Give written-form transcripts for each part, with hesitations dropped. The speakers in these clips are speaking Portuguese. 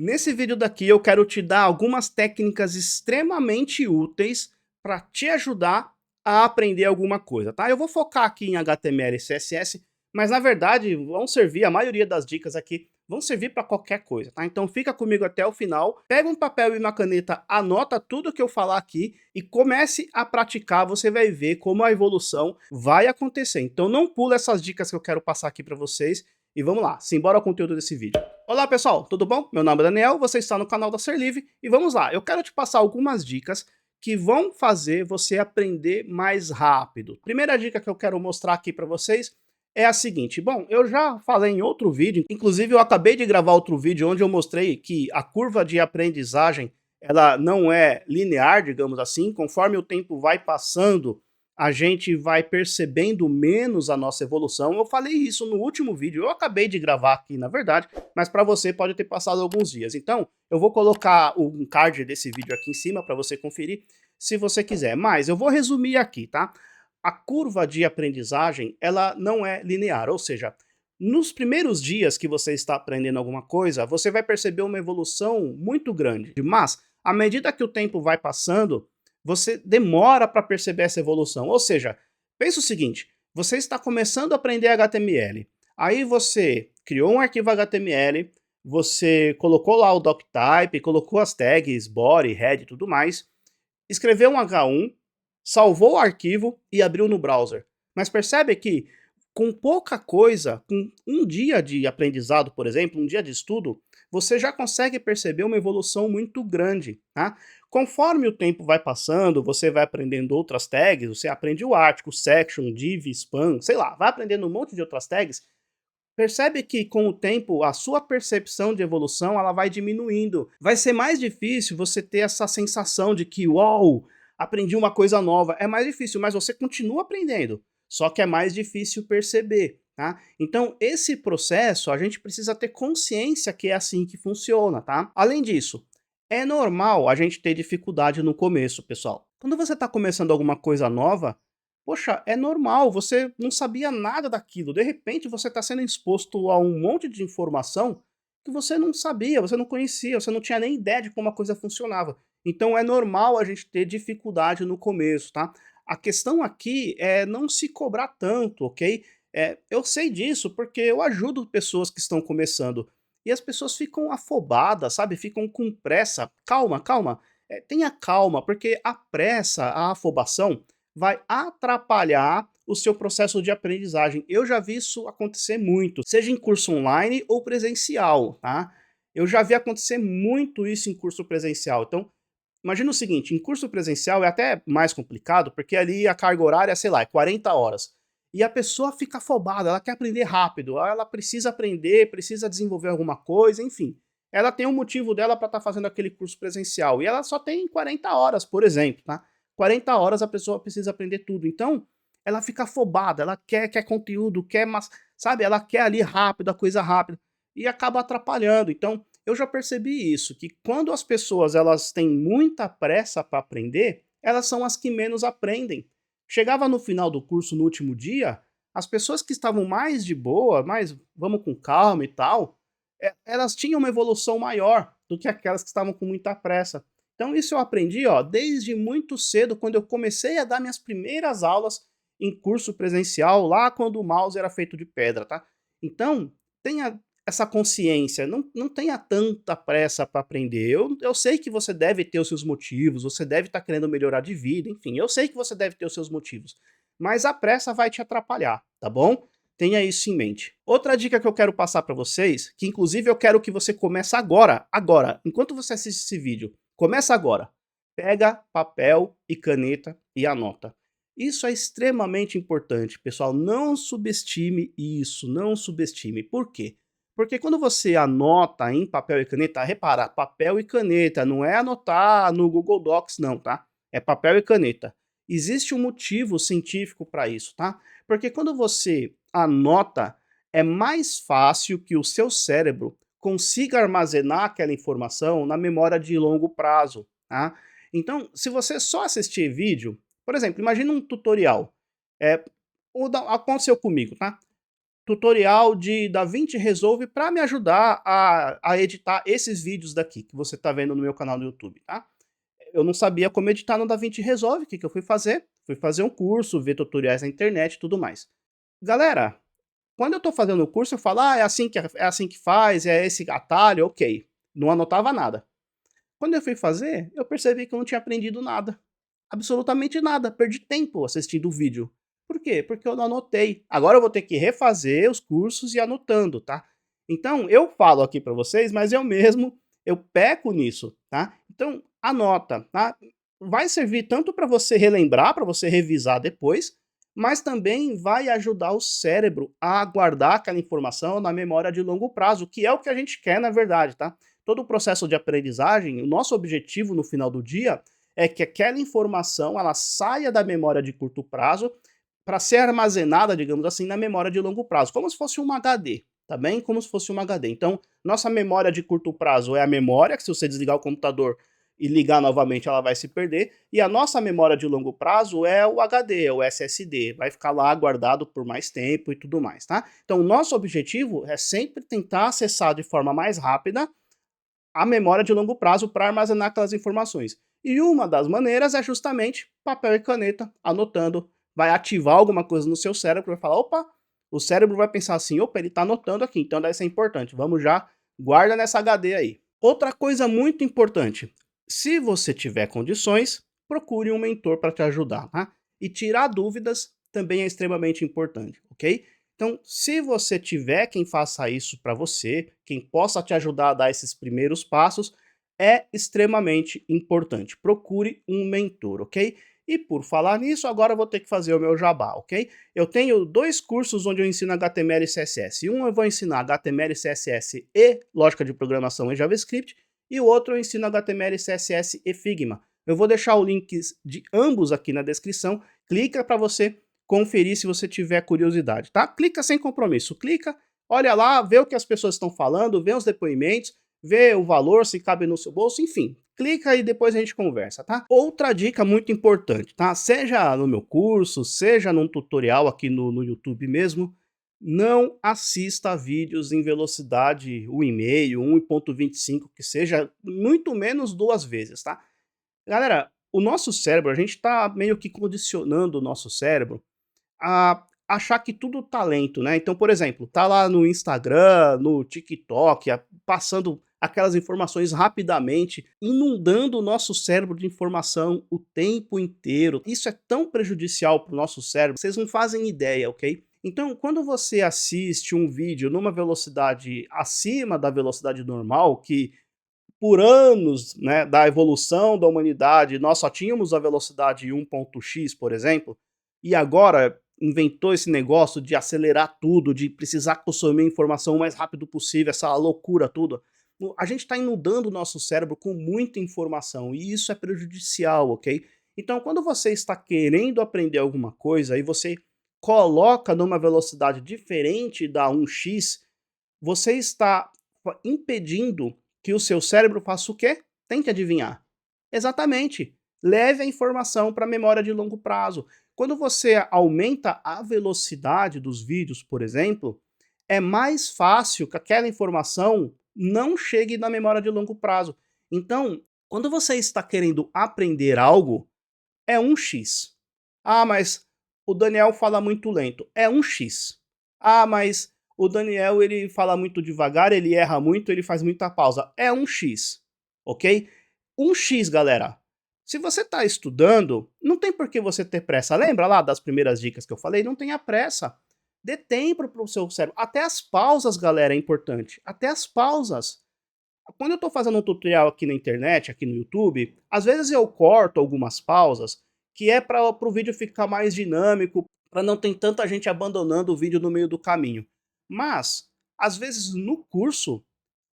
Nesse vídeo daqui eu quero te dar algumas técnicas extremamente úteis para te ajudar a aprender alguma coisa, tá? Eu vou focar aqui em HTML e CSS, mas na verdade vão servir, a maioria das dicas aqui vão servir para qualquer coisa, tá? Então fica comigo até o final, pega um papel e uma caneta, anota tudo que eu falar aqui e comece a praticar, você vai ver como a evolução vai acontecer. Então não pula essas dicas que eu quero passar aqui para vocês e vamos lá, simbora ao conteúdo desse vídeo. Olá pessoal, tudo bom? Meu nome é Daniel, você está no canal da Ser Livre e vamos lá, eu quero te passar algumas dicas que vão fazer você aprender mais rápido. Primeira dica que eu quero mostrar aqui para vocês é a seguinte, bom, eu já falei em outro vídeo, inclusive eu acabei de gravar outro vídeo onde eu mostrei que a curva de aprendizagem ela não é linear, digamos assim, conforme o tempo vai passando, a gente vai percebendo menos a nossa evolução. Eu falei isso no último vídeo, eu acabei de gravar aqui, na verdade, mas para você pode ter passado alguns dias. Então, eu vou colocar um card desse vídeo aqui em cima para você conferir, se você quiser. Mas eu vou resumir aqui, tá? A curva de aprendizagem, ela não é linear, ou seja, nos primeiros dias que você está aprendendo alguma coisa, você vai perceber uma evolução muito grande, mas à medida que o tempo vai passando, você demora para perceber essa evolução. Ou seja, pensa o seguinte, você está começando a aprender HTML, aí você criou um arquivo HTML, você colocou lá o doctype, colocou as tags, body, head e tudo mais, escreveu um H1, salvou o arquivo e abriu no browser. Mas percebe que com pouca coisa, com um dia de aprendizado, por exemplo, um dia de estudo, você já consegue perceber uma evolução muito grande, tá? Conforme o tempo vai passando, você vai aprendendo outras tags, você aprende o article, section, div, span, sei lá, vai aprendendo um monte de outras tags, percebe que com o tempo a sua percepção de evolução ela vai diminuindo. Vai ser mais difícil você ter essa sensação de que, uau, aprendi uma coisa nova. É mais difícil, mas você continua aprendendo. Só que é mais difícil perceber, tá? Então esse processo a gente precisa ter consciência que é assim que funciona, tá? Além disso, é normal a gente ter dificuldade no começo, pessoal. Quando você está começando alguma coisa nova, poxa, é normal, você não sabia nada daquilo, de repente você está sendo exposto a um monte de informação que você não sabia, você não conhecia, você não tinha nem ideia de como a coisa funcionava. Então é normal a gente ter dificuldade no começo, tá? A questão aqui é não se cobrar tanto, ok? Eu sei disso porque eu ajudo pessoas que estão começando e as pessoas ficam afobadas, sabe? Ficam com pressa. Calma, calma. Tenha calma, porque a pressa, a afobação, vai atrapalhar o seu processo de aprendizagem. Eu já vi isso acontecer muito, seja em curso online ou presencial, tá? Eu já vi acontecer muito isso em curso presencial. Então, imagina o seguinte, em curso presencial é até mais complicado, porque ali a carga horária, sei lá, é 40 horas. E a pessoa fica afobada, ela quer aprender rápido, ela precisa aprender, precisa desenvolver alguma coisa, enfim. Ela tem um motivo dela para estar fazendo aquele curso presencial, e ela só tem 40 horas, por exemplo, tá? 40 horas a pessoa precisa aprender tudo, então ela fica afobada, ela quer conteúdo, mas, sabe, ela quer ali rápido, a coisa rápida, e acaba atrapalhando. Então, eu já percebi isso, que quando as pessoas elas têm muita pressa para aprender, elas são as que menos aprendem. Chegava no final do curso, no último dia, as pessoas que estavam mais de boa, mais vamos com calma e tal, elas tinham uma evolução maior do que aquelas que estavam com muita pressa. Então isso eu aprendi ó, desde muito cedo, quando eu comecei a dar minhas primeiras aulas em curso presencial, lá quando o mouse era feito de pedra, tá? Então, tenha essa consciência, não tenha tanta pressa para aprender. Eu sei que você deve ter os seus motivos, você deve estar querendo melhorar de vida, enfim, eu sei que você deve ter os seus motivos, mas a pressa vai te atrapalhar, tá bom? Tenha isso em mente. Outra dica que eu quero passar para vocês, que inclusive eu quero que você comece agora, enquanto você assiste esse vídeo, começa agora. Pega papel e caneta e anota. Isso é extremamente importante, pessoal, não subestime isso, não subestime. Por quê? Porque quando você anota em papel e caneta, repara, papel e caneta, não é anotar no Google Docs não, tá? É papel e caneta. Existe um motivo científico para isso, tá? Porque quando você anota, é mais fácil que o seu cérebro consiga armazenar aquela informação na memória de longo prazo, tá? Então, se você só assistir vídeo, por exemplo, imagina um tutorial. É, aconteceu comigo, tá? tutorial de DaVinci Resolve para me ajudar a editar esses vídeos daqui que você está vendo no meu canal no YouTube, tá? Eu não sabia como editar no DaVinci Resolve, o que que eu fui fazer? Fui fazer um curso, ver tutoriais na internet e tudo mais. Galera, quando eu estou fazendo o curso, eu falo, é assim que faz, é esse atalho, ok. Não anotava nada. Quando eu fui fazer, eu percebi que eu não tinha aprendido nada. Absolutamente nada, perdi tempo assistindo o vídeo. Por quê? Porque eu não anotei. Agora eu vou ter que refazer os cursos e anotando, tá? Então, eu falo aqui para vocês, mas eu mesmo, eu peco nisso, tá? Então, anota, tá? Vai servir tanto para você relembrar, para você revisar depois, mas também vai ajudar o cérebro a guardar aquela informação na memória de longo prazo, que é o que a gente quer na verdade, tá? Todo o processo de aprendizagem, o nosso objetivo no final do dia é que aquela informação ela saia da memória de curto prazo para ser armazenada, digamos assim, na memória de longo prazo, como se fosse um HD, tá bem? Como se fosse um HD. Então, nossa memória de curto prazo é a memória, que se você desligar o computador e ligar novamente ela vai se perder, e a nossa memória de longo prazo é o HD, é o SSD, vai ficar lá guardado por mais tempo e tudo mais, tá? Então, o nosso objetivo é sempre tentar acessar de forma mais rápida a memória de longo prazo para armazenar aquelas informações. E uma das maneiras é justamente papel e caneta, anotando. Vai ativar alguma coisa no seu cérebro, vai falar, opa, o cérebro vai pensar assim, opa, ele está anotando aqui, então deve ser importante, vamos já, guarda nessa HD aí. Outra coisa muito importante, se você tiver condições, procure um mentor para te ajudar, tá? E tirar dúvidas também é extremamente importante, ok? Então, se você tiver quem faça isso para você, quem possa te ajudar a dar esses primeiros passos, é extremamente importante. Procure um mentor, ok? E por falar nisso, agora eu vou ter que fazer o meu jabá, ok? Eu tenho 2 cursos onde eu ensino HTML e CSS. Um eu vou ensinar HTML, CSS e lógica de programação em JavaScript, e o outro eu ensino HTML, CSS e Figma. Eu vou deixar o link de ambos aqui na descrição. Clica para você conferir se você tiver curiosidade, tá? Clica sem compromisso, clica, olha lá, vê o que as pessoas estão falando, vê os depoimentos, vê o valor, se cabe no seu bolso, enfim. Clica e depois a gente conversa, tá? Outra dica muito importante, tá? Seja no meu curso, seja num tutorial aqui no YouTube mesmo, não assista vídeos em velocidade 1,5, 1,25, que seja, muito menos 2 vezes, tá? Galera, o nosso cérebro, a gente tá meio que condicionando o nosso cérebro a achar que tudo tá lento, né. Então, por exemplo, tá lá no Instagram, no TikTok, passando aquelas informações rapidamente, inundando o nosso cérebro de informação o tempo inteiro. Isso é tão prejudicial para o nosso cérebro, vocês não fazem ideia, ok? Então, quando você assiste um vídeo numa velocidade acima da velocidade normal, que por anos, né, da evolução da humanidade, nós só tínhamos a velocidade 1.x, por exemplo, e agora inventou esse negócio de acelerar tudo, de precisar consumir informação o mais rápido possível, essa loucura toda. A gente está inundando o nosso cérebro com muita informação e isso é prejudicial, ok? Então, quando você está querendo aprender alguma coisa e você coloca numa velocidade diferente da 1x, você está impedindo que o seu cérebro faça o quê? Tente adivinhar. Exatamente. Leve a informação para a memória de longo prazo. Quando você aumenta a velocidade dos vídeos, por exemplo, é mais fácil que aquela informação não chegue na memória de longo prazo. Então, quando você está querendo aprender algo, é 1x. Ah, mas o Daniel fala muito lento. É 1x. Ah, mas o Daniel ele fala muito devagar, ele erra muito, ele faz muita pausa. É 1x, ok? 1x, galera. Se você está estudando, não tem por que você ter pressa. Lembra lá das primeiras dicas que eu falei? Não tenha pressa. Dê tempo para o seu cérebro. Até as pausas, galera, é importante. Até as pausas. Quando eu estou fazendo um tutorial aqui na internet, aqui no YouTube, às vezes eu corto algumas pausas, que é para o vídeo ficar mais dinâmico, para não ter tanta gente abandonando o vídeo no meio do caminho. Mas, às vezes no curso,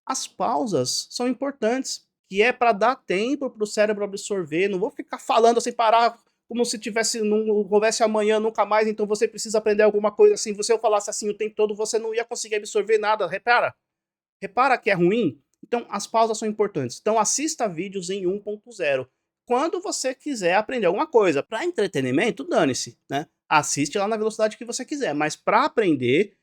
as pausas são importantes, que é para dar tempo para o cérebro absorver. Não vou ficar falando sem parar, como se tivesse, não houvesse amanhã nunca mais, então você precisa aprender alguma coisa assim. Se eu falasse assim o tempo todo, você não ia conseguir absorver nada. Repara que é ruim? Então, as pausas são importantes. Então, assista vídeos em 1.0. Quando você quiser aprender alguma coisa. Para entretenimento, dane-se, né? Assiste lá na velocidade que você quiser. Mas para aprender,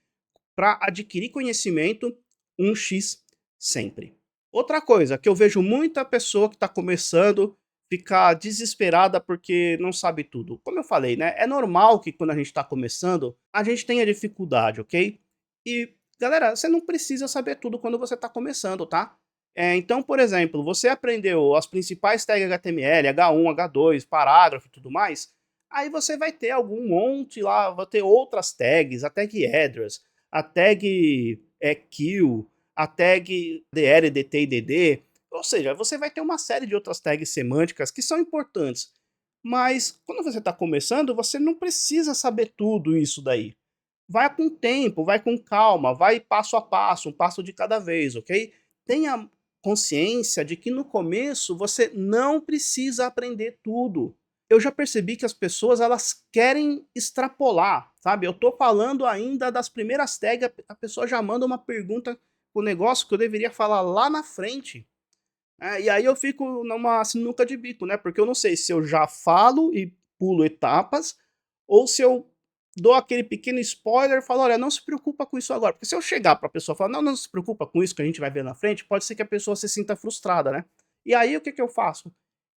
para adquirir conhecimento, 1x sempre. Outra coisa que eu vejo muita pessoa que está começando ficar desesperada porque não sabe tudo. Como eu falei, né? É normal que quando a gente está começando, a gente tenha dificuldade, ok? E, galera, você não precisa saber tudo quando você está começando, tá? Então, por exemplo, você aprendeu as principais tags HTML, H1, H2, parágrafo e tudo mais, aí você vai ter algum monte lá, vai ter outras tags, a tag address, a tag kill, a tag DR, DT e DD, ou seja, você vai ter uma série de outras tags semânticas que são importantes, mas quando você está começando, você não precisa saber tudo isso daí. Vai com tempo, vai com calma, vai passo a passo, um passo de cada vez, ok? Tenha consciência de que no começo você não precisa aprender tudo. Eu já percebi que as pessoas elas querem extrapolar, sabe? Eu tô falando ainda das primeiras tags, a pessoa já manda uma pergunta pro negócio que eu deveria falar lá na frente. E aí eu fico numa sinuca de bico, né? Porque eu não sei se eu já falo e pulo etapas, ou se eu dou aquele pequeno spoiler e falo, olha, não se preocupa com isso agora. Porque se eu chegar pra pessoa e falar, não, não se preocupa com isso que a gente vai ver na frente, pode ser que a pessoa se sinta frustrada, né? E aí o que eu faço?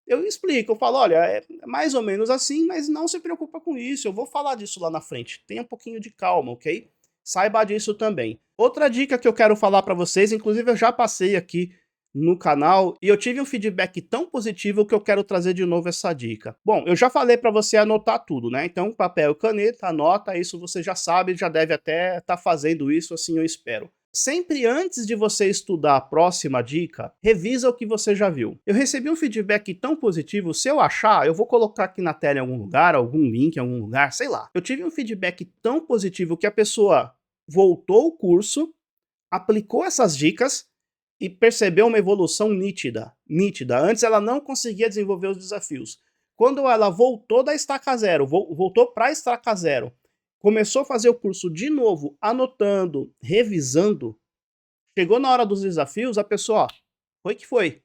Eu explico, eu falo, olha, é mais ou menos assim, mas não se preocupa com isso, eu vou falar disso lá na frente. Tenha um pouquinho de calma, ok? Saiba disso também. Outra dica que eu quero falar pra vocês, inclusive eu já passei aqui no canal e eu tive um feedback tão positivo que eu quero trazer de novo essa dica. Bom, eu já falei para você anotar tudo, né? Então, papel e caneta, anota, isso você já sabe, já deve até estar fazendo isso, assim eu espero. Sempre antes de você estudar a próxima dica, revisa o que você já viu. Eu recebi um feedback tão positivo, se eu achar, eu vou colocar aqui na tela em algum lugar, algum link em algum lugar, sei lá. Eu tive um feedback tão positivo que a pessoa voltou o curso, aplicou essas dicas e percebeu uma evolução nítida. Antes ela não conseguia desenvolver os desafios. Quando ela voltou da estaca zero, voltou para a estaca zero, começou a fazer o curso de novo, anotando, revisando, chegou na hora dos desafios, a pessoa, ó, foi que foi.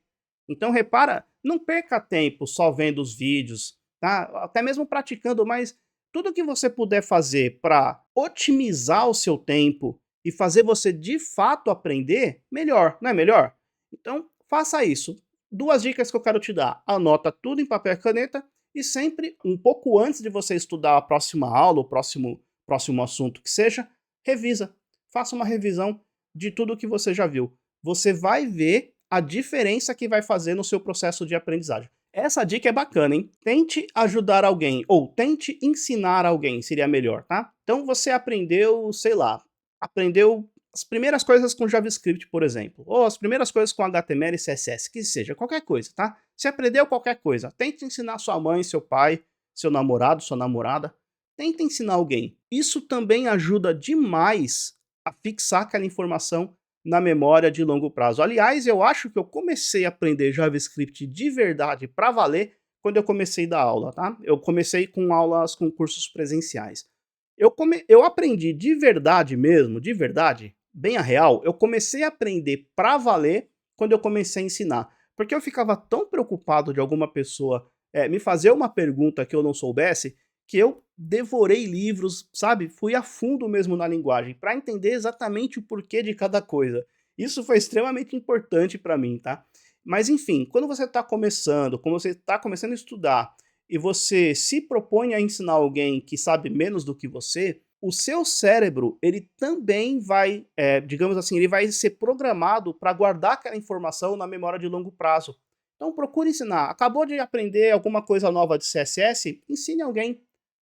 Então repara, não perca tempo só vendo os vídeos, tá? Até mesmo praticando, mas tudo que você puder fazer para otimizar o seu tempo e fazer você de fato aprender, melhor, não é melhor? Então faça isso. Duas dicas que eu quero te dar. Anota tudo em papel e caneta e sempre, um pouco antes de você estudar a próxima aula, o próximo assunto que seja, revisa. Faça uma revisão de tudo que você já viu. Você vai ver a diferença que vai fazer no seu processo de aprendizagem. Essa dica é bacana, hein? Tente ajudar alguém, ou tente ensinar alguém, seria melhor, tá? Então você aprendeu, sei lá, aprendeu as primeiras coisas com JavaScript, por exemplo, ou as primeiras coisas com HTML e CSS, que seja, qualquer coisa, tá? Se aprendeu qualquer coisa, tente ensinar sua mãe, seu pai, seu namorado, sua namorada, tente ensinar alguém. Isso também ajuda demais a fixar aquela informação na memória de longo prazo. Aliás, eu acho que eu comecei a aprender JavaScript de verdade para valer quando eu comecei a dar aula, tá? Eu comecei com aulas com cursos presenciais. Eu aprendi de verdade mesmo, de verdade, bem a real, eu comecei a aprender para valer quando eu comecei a ensinar. Porque eu ficava tão preocupado de alguma pessoa me fazer uma pergunta que eu não soubesse, que eu devorei livros, sabe? Fui a fundo mesmo na linguagem, para entender exatamente o porquê de cada coisa. Isso foi extremamente importante para mim, tá? Mas enfim, quando você está começando, quando você está começando a estudar, e você se propõe a ensinar alguém que sabe menos do que você, o seu cérebro, ele também vai, digamos assim, ele vai ser programado para guardar aquela informação na memória de longo prazo. Então procure ensinar. Acabou de aprender alguma coisa nova de CSS? Ensine alguém.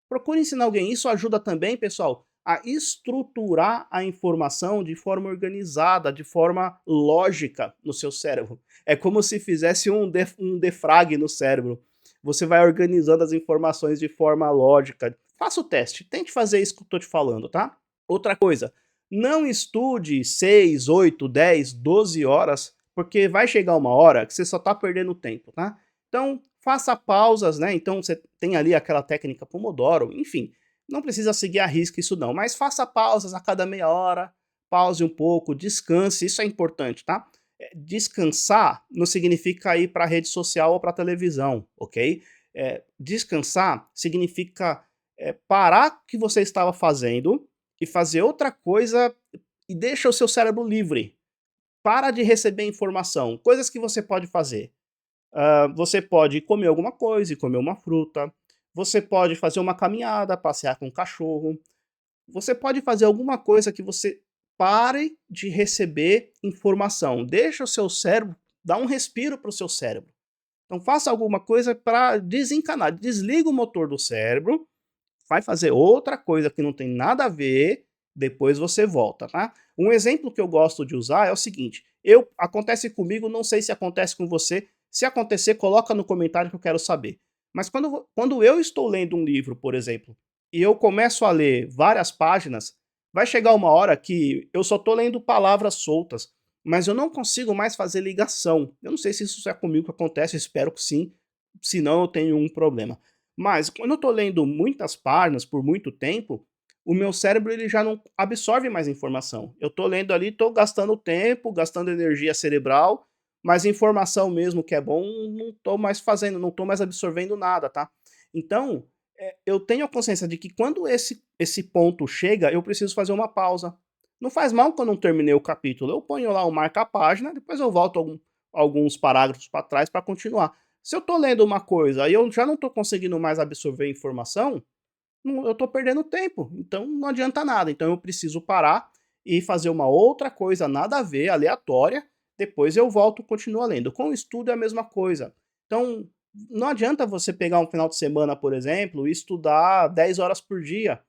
Procure ensinar alguém. Isso ajuda também, pessoal, a estruturar a informação de forma organizada, de forma lógica no seu cérebro. É como se fizesse um defrag no cérebro. Você vai organizando as informações de forma lógica. Faça o teste, tente fazer isso que eu estou te falando, tá? Outra coisa, não estude 6, 8, 10, 12 horas, porque vai chegar uma hora que você só está perdendo tempo, tá? Então, faça pausas, né? Então, você tem ali aquela técnica Pomodoro, enfim, não precisa seguir à risca isso não, mas faça pausas a cada meia hora, pause um pouco, descanse, isso é importante, tá? Descansar não significa ir para a rede social ou para a televisão, ok? Descansar significa parar o que você estava fazendo e fazer outra coisa e deixa o seu cérebro livre. Para de receber informação. Coisas que você pode fazer. Você pode comer alguma coisa e comer uma fruta. Você pode fazer uma caminhada, passear com o cachorro. Você pode fazer alguma coisa que você pare de receber informação. Deixa o seu cérebro, dá um respiro para o seu cérebro. Então faça alguma coisa para desencanar. Desliga o motor do cérebro, vai fazer outra coisa que não tem nada a ver, depois você volta, tá? Um exemplo que eu gosto de usar é o seguinte, acontece comigo, não sei se acontece com você, se acontecer, coloca no comentário que eu quero saber. Mas quando eu estou lendo um livro, por exemplo, e eu começo a ler várias páginas, vai chegar uma hora que eu só estou lendo palavras soltas, mas eu não consigo mais fazer ligação. Eu não sei se isso é comigo que acontece, espero que sim, senão eu tenho um problema. Mas quando eu estou lendo muitas páginas por muito tempo, o meu cérebro ele já não absorve mais informação. Eu estou lendo ali, estou gastando tempo, gastando energia cerebral, mas informação mesmo que é bom, não estou mais fazendo, não estou mais absorvendo nada, tá? Então, eu tenho a consciência de que quando esse ponto chega, eu preciso fazer uma pausa. Não faz mal quando eu não terminei o capítulo, eu ponho lá o marca-página, depois eu volto alguns parágrafos para trás para continuar. Se eu estou lendo uma coisa e eu já não estou conseguindo mais absorver informação, eu estou perdendo tempo, então não adianta nada. Então eu preciso parar e fazer uma outra coisa nada a ver, aleatória, depois eu volto e continuo lendo. Com o estudo é a mesma coisa. Então não adianta você pegar um final de semana, por exemplo, e estudar 10 horas por dia.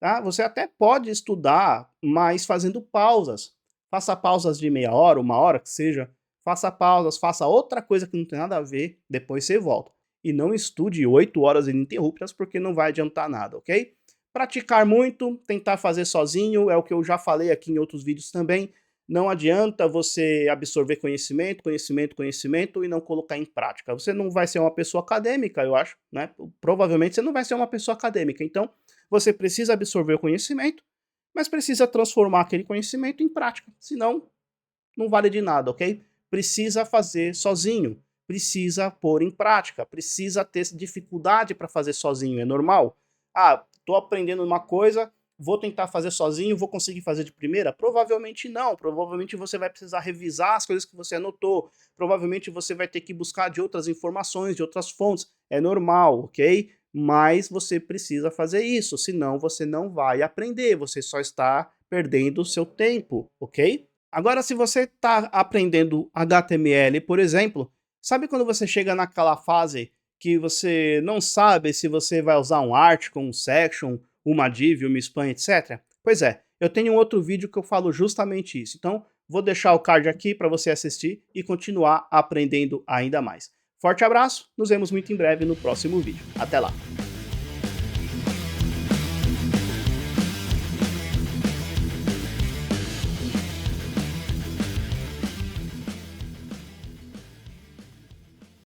Tá? Você até pode estudar, mas fazendo pausas. Faça pausas de meia hora, uma hora, que seja. Faça pausas, faça outra coisa que não tem nada a ver, depois você volta. E não estude 8 horas ininterruptas, porque não vai adiantar nada, ok? Praticar muito, tentar fazer sozinho, é o que eu já falei aqui em outros vídeos também. Não adianta você absorver conhecimento, conhecimento, conhecimento e não colocar em prática. Você não vai ser uma pessoa acadêmica, eu acho, né? Provavelmente você não vai ser uma pessoa acadêmica. Então, você precisa absorver o conhecimento, mas precisa transformar aquele conhecimento em prática. Senão, não vale de nada, ok? Precisa fazer sozinho, precisa pôr em prática, precisa ter dificuldade para fazer sozinho, é normal? Ah, estou aprendendo uma coisa, vou tentar fazer sozinho, vou conseguir fazer de primeira? Provavelmente não, provavelmente você vai precisar revisar as coisas que você anotou, provavelmente você vai ter que buscar de outras informações, de outras fontes, é normal, ok? Mas você precisa fazer isso, senão você não vai aprender, você só está perdendo o seu tempo, ok? Agora, se você está aprendendo HTML, por exemplo, sabe quando você chega naquela fase que você não sabe se você vai usar um article, um section, uma div, uma span, etc? Pois é, eu tenho um outro vídeo que eu falo justamente isso. Então, vou deixar o card aqui para você assistir e continuar aprendendo ainda mais. Forte abraço, nos vemos muito em breve no próximo vídeo. Até lá!